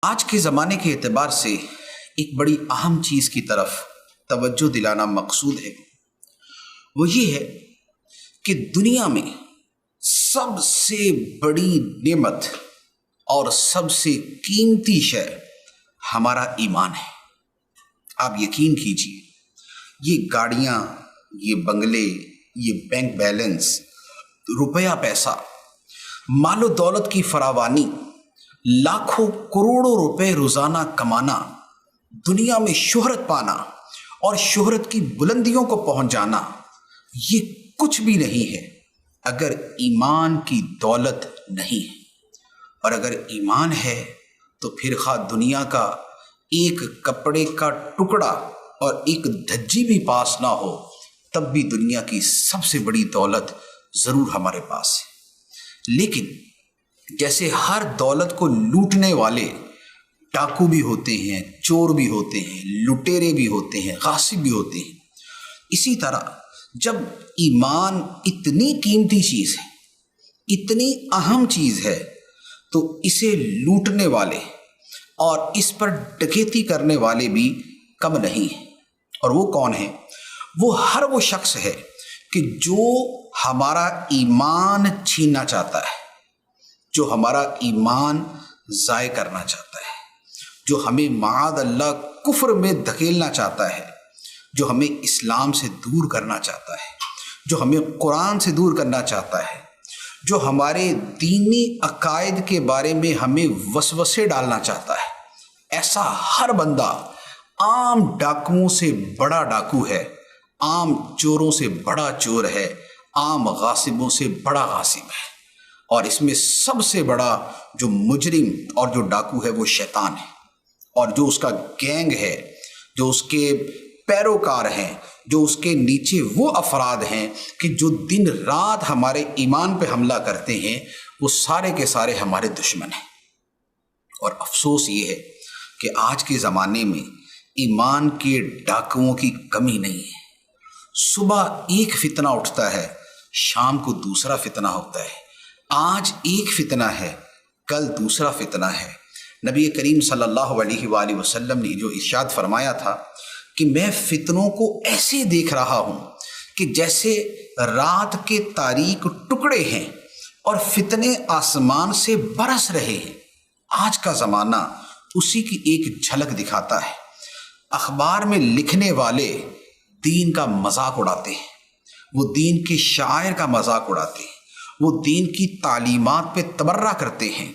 آج کے زمانے کے اعتبار سے ایک بڑی اہم چیز کی طرف توجہ دلانا مقصود ہے۔ وہ یہ ہے کہ دنیا میں سب سے بڑی نعمت اور سب سے قیمتی شے ہمارا ایمان ہے۔ آپ یقین کیجئے، یہ گاڑیاں، یہ بنگلے، یہ بینک بیلنس، روپیہ پیسہ، مال و دولت کی فراوانی، لاکھوں کروڑوں روپے روزانہ کمانا، دنیا میں شہرت پانا اور شہرت کی بلندیوں کو پہنچ جانا، یہ کچھ بھی نہیں ہے اگر ایمان کی دولت نہیں ہے۔ اور اگر ایمان ہے تو پھر خواہ دنیا کا ایک کپڑے کا ٹکڑا اور ایک دھجی بھی پاس نہ ہو، تب بھی دنیا کی سب سے بڑی دولت ضرور ہمارے پاس ہے۔ لیکن جیسے ہر دولت کو لوٹنے والے ڈاکو بھی ہوتے ہیں، چور بھی ہوتے ہیں، لٹیرے بھی ہوتے ہیں، غاصب بھی ہوتے ہیں، اسی طرح جب ایمان اتنی قیمتی چیز ہے، اتنی اہم چیز ہے، تو اسے لوٹنے والے اور اس پر ڈکیتی کرنے والے بھی کم نہیں ہیں۔ اور وہ کون ہیں؟ وہ ہر وہ شخص ہے کہ جو ہمارا ایمان چھیننا چاہتا ہے، جو ہمارا ایمان ضائع کرنا چاہتا ہے، جو ہمیں معاذ اللہ کفر میں دھکیلنا چاہتا ہے، جو ہمیں اسلام سے دور کرنا چاہتا ہے، جو ہمیں قرآن سے دور کرنا چاہتا ہے، جو ہمارے دینی عقائد کے بارے میں ہمیں وسوسے ڈالنا چاہتا ہے، ایسا ہر بندہ عام ڈاکوؤں سے بڑا ڈاکو ہے، عام چوروں سے بڑا چور ہے، عام غاصبوں سے بڑا غاصب ہے۔ اور اس میں سب سے بڑا جو مجرم اور جو ڈاکو ہے وہ شیطان ہے، اور جو اس کا گینگ ہے، جو اس کے پیروکار ہیں، جو اس کے نیچے وہ افراد ہیں کہ جو دن رات ہمارے ایمان پہ حملہ کرتے ہیں، وہ سارے کے سارے ہمارے دشمن ہیں۔ اور افسوس یہ ہے کہ آج کے زمانے میں ایمان کے ڈاکوؤں کی کمی نہیں ہے۔ صبح ایک فتنہ اٹھتا ہے، شام کو دوسرا فتنہ ہوتا ہے، آج ایک فتنہ ہے، کل دوسرا فتنہ ہے۔ نبی کریم صلی اللہ علیہ وآلہ وسلم نے جو ارشاد فرمایا تھا کہ میں فتنوں کو ایسے دیکھ رہا ہوں کہ جیسے رات کے تاریک ٹکڑے ہیں اور فتنے آسمان سے برس رہے ہیں۔ آج کا زمانہ اسی کی ایک جھلک دکھاتا ہے۔ اخبار میں لکھنے والے دین کا مذاق اڑاتے ہیں، وہ دین کے شاعر کا مذاق اڑاتے ہیں، وہ دین کی تعلیمات پہ تبرہ کرتے ہیں،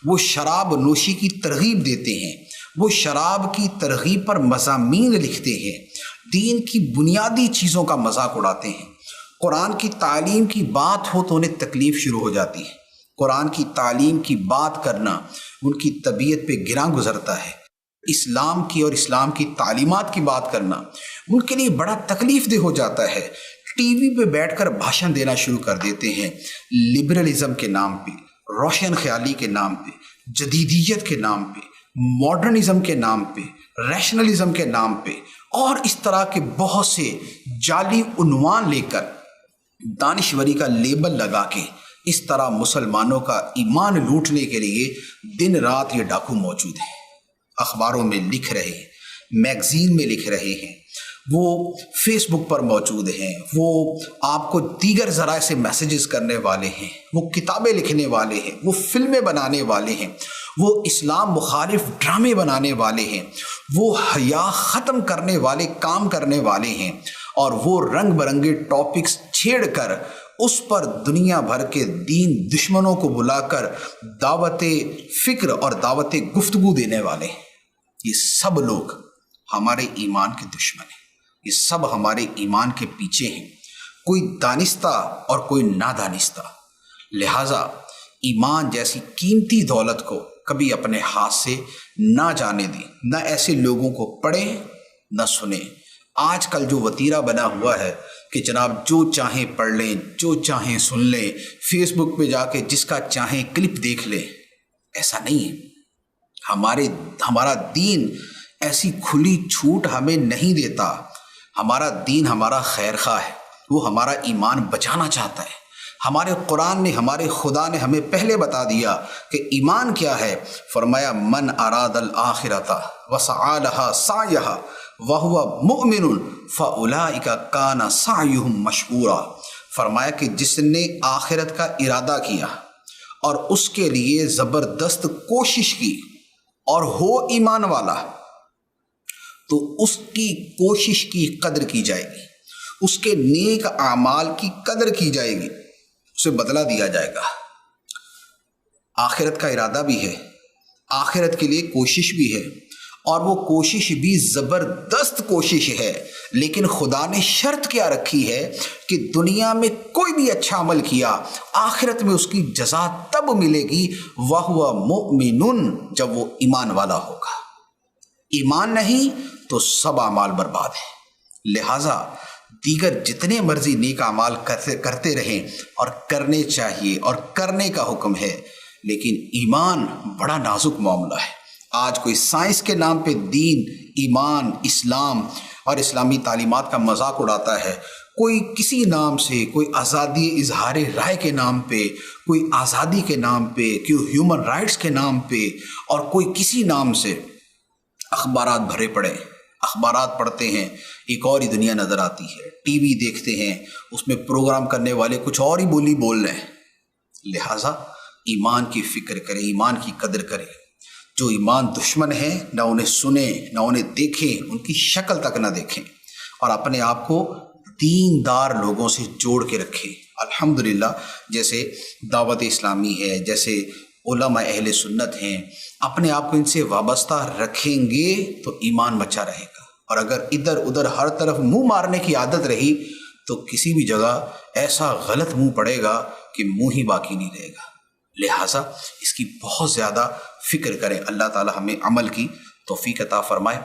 وہ شراب نوشی کی ترغیب دیتے ہیں، وہ شراب کی ترغیب پر مضامین لکھتے ہیں، دین کی بنیادی چیزوں کا مذاق اڑاتے ہیں۔ قرآن کی تعلیم کی بات ہو تو انہیں تکلیف شروع ہو جاتی ہے، قرآن کی تعلیم کی بات کرنا ان کی طبیعت پہ گراں گزرتا ہے، اسلام کی اور اسلام کی تعلیمات کی بات کرنا ان کے لیے بڑا تکلیف دہ ہو جاتا ہے۔ ٹی وی پہ بیٹھ کر بھاشن دینا شروع کر دیتے ہیں، لبرلزم کے نام پہ، روشن خیالی کے نام پہ، جدیدیت کے نام پہ، ماڈرنزم کے نام پہ، ریشنلزم کے نام پہ، اور اس طرح کے بہت سے جعلی عنوان لے کر دانشوری کا لیبل لگا کے اس طرح مسلمانوں کا ایمان لوٹنے کے لیے دن رات یہ ڈاکو موجود ہیں۔ اخباروں میں لکھ رہے ہیں، میگزین میں لکھ رہے ہیں، وہ فیس بک پر موجود ہیں، وہ آپ کو دیگر ذرائع سے میسیجز کرنے والے ہیں، وہ کتابیں لکھنے والے ہیں، وہ فلمیں بنانے والے ہیں، وہ اسلام مخالف ڈرامے بنانے والے ہیں، وہ حیا ختم کرنے والے کام کرنے والے ہیں، اور وہ رنگ برنگے ٹاپکس چھیڑ کر اس پر دنیا بھر کے دین دشمنوں کو بلا کر دعوت فکر اور دعوت گفتگو دینے والے ہیں۔ یہ سب لوگ ہمارے ایمان کے دشمن ہیں، یہ سب ہمارے ایمان کے پیچھے ہیں، کوئی دانستہ اور کوئی نادانستہ۔ لہٰذا ایمان جیسی قیمتی دولت کو کبھی اپنے ہاتھ سے نہ جانے دیں، نہ ایسے لوگوں کو پڑھیں نہ سنیں۔ آج کل جو وتیرہ بنا ہوا ہے کہ جناب جو چاہیں پڑھ لیں، جو چاہیں سن لیں، فیس بک پہ جا کے جس کا چاہیں کلپ دیکھ لیں، ایسا نہیں ہے۔ ہمارا دین ایسی کھلی چھوٹ ہمیں نہیں دیتا۔ ہمارا دین ہمارا خیر خواہ ہے، وہ ہمارا ایمان بچانا چاہتا ہے، ہمارے قرآن نے، ہمارے خدا نے ہمیں پہلے بتا دیا کہ ایمان کیا ہے. فرمایا من اراد الآخرۃ وسعی لہا سعیہا وہو مؤمن فاولئک کان سعیہم مشکورا. فرمایا کہ جس نے آخرت کا ارادہ کیا اور اس کے لیے زبردست کوشش کی اور ہو ایمان والا، تو اس کی کوشش کی قدر کی جائے گی، اس کے نیک اعمال کی قدر کی جائے گی، اسے بدلہ دیا جائے گا. آخرت کا ارادہ بھی ہے، آخرت کے لیے کوشش بھی ہے، اور وہ کوشش بھی زبردست کوشش ہے. لیکن خدا نے شرط کیا رکھی ہے کہ دنیا میں کوئی بھی اچھا عمل کیا، آخرت میں اس کی جزا تب ملے گی وَهُوَ مُؤْمِنٌ، جب وہ ایمان والا ہوگا. ایمان نہیں تو سب اعمال برباد ہیں. لہٰذا دیگر جتنے مرضی نیک اعمال کرتے رہیں، اور کرنے چاہیے اور کرنے کا حکم ہے، لیکن ایمان بڑا نازک معاملہ ہے. آج کوئی سائنس کے نام پہ دین، ایمان، اسلام اور اسلامی تعلیمات کا مذاق اڑاتا ہے. کوئی کسی نام سے، کوئی آزادی اظہار رائے کے نام پہ، کوئی آزادی کے نام پہ، کوئی ہیومن رائٹس کے نام پہ، اور کوئی کسی نام سے اخبارات بھرے پڑے. اخبارات پڑھتے ہیں، ایک اور ہی دنیا نظر آتی ہے. ٹی وی دیکھتے ہیں، اس میں پروگرام کرنے والے کچھ اور ہی بولی بول رہے ہیں. لہٰذا ایمان کی فکر کریں، ایمان کی قدر کریں. جو ایمان دشمن ہیں، نہ انہیں سنیں، نہ انہیں دیکھیں، ان کی شکل تک نہ دیکھیں، اور اپنے آپ کو دیندار لوگوں سے جوڑ کے رکھیں. الحمدللہ جیسے دعوت اسلامی ہے، جیسے علماء اہل سنت ہیں، اپنے آپ کو ان سے وابستہ رکھیں گے تو ایمان بچا رہے گا. اور اگر ادھر ادھر ہر طرف منہ مارنے کی عادت رہی تو کسی بھی جگہ ایسا غلط منہ پڑے گا کہ منہ ہی باقی نہیں رہے گا. لہٰذا اس کی بہت زیادہ فکر کریں. اللہ تعالی ہمیں عمل کی توفیق عطا فرمائے.